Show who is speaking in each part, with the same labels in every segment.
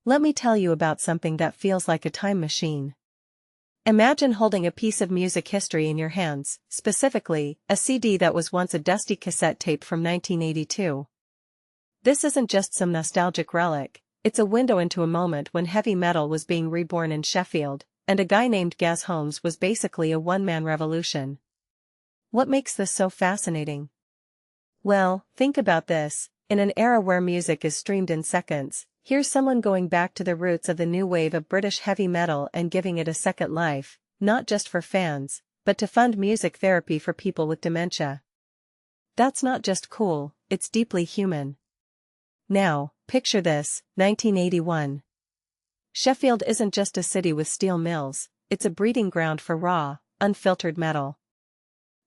Speaker 1: Let me tell you about something that feels like a time machine. Imagine holding a piece of music history in your hands, specifically, a CD that was once a dusty cassette tape from 1982. This isn't just some nostalgic relic, it's a window into a moment when heavy metal was being reborn in Sheffield, and a guy named Gaz Holmes was basically a one-man revolution. What makes this so fascinating? Well, think about this. In an era where music is streamed in seconds, here's someone going back to the roots of the new wave of British heavy metal and giving it a second life, not just for fans, but to fund music therapy for people with dementia. That's not just cool, it's deeply human. Now, picture this, 1981. Sheffield isn't just a city with steel mills, it's a breeding ground for raw, unfiltered metal.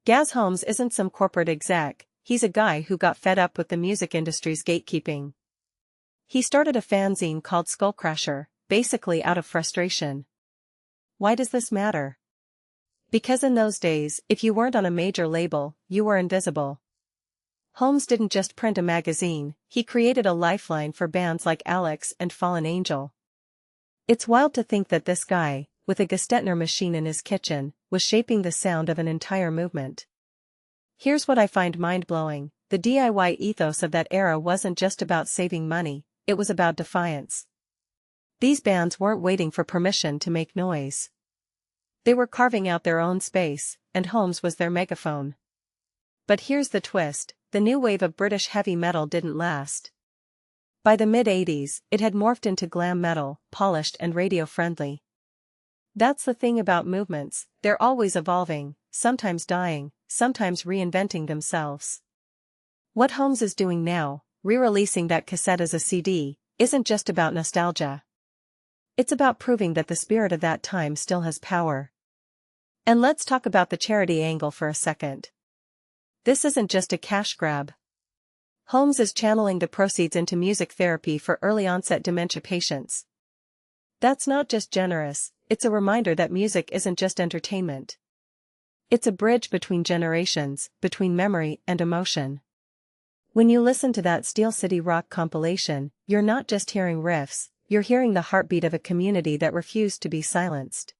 Speaker 1: Gaz Holmes isn't some corporate exec, he's a guy who got fed up with the music industry's gatekeeping. He started a fanzine called Skullcrusher, basically out of frustration. Why does this matter? Because in those days, if you weren't on a major label, you were invisible. Holmes didn't just print a magazine, he created a lifeline for bands like Alyx and Fallen Angel. It's wild to think that this guy, with a Gestetner machine in his kitchen, was shaping the sound of an entire movement. Here's what I find mind-blowing, the DIY ethos of that era wasn't just about saving money, it was about defiance. These bands weren't waiting for permission to make noise. They were carving out their own space, and Holmes was their megaphone. But here's the twist, the new wave of British heavy metal didn't last. By the mid-80s, it had morphed into glam metal, polished and radio-friendly. That's the thing about movements, they're always evolving, sometimes dying, sometimes reinventing themselves. What Holmes is doing now, re-releasing that cassette as a CD, isn't just about nostalgia. It's about proving that the spirit of that time still has power. And let's talk about the charity angle for a second. This isn't just a cash grab. Holmes is channeling the proceeds into music therapy for early onset dementia patients. That's not just generous, it's a reminder that music isn't just entertainment. It's a bridge between generations, between memory and emotion. When you listen to that Steel City Rock compilation, you're not just hearing riffs, you're hearing the heartbeat of a community that refused to be silenced.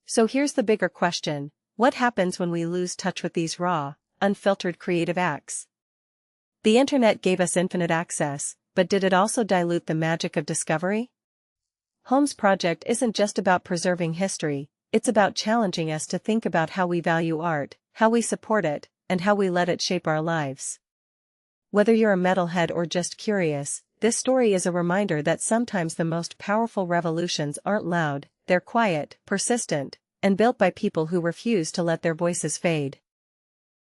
Speaker 1: So here's the bigger question, what happens when we lose touch with these raw, unfiltered creative acts? The internet gave us infinite access, but did it also dilute the magic of discovery? Holmes' project isn't just about preserving history, it's about challenging us to think about how we value art, how we support it, and how we let it shape our lives. Whether you're a metalhead or just curious, this story is a reminder that sometimes the most powerful revolutions aren't loud, they're quiet, persistent, and built by people who refuse to let their voices fade.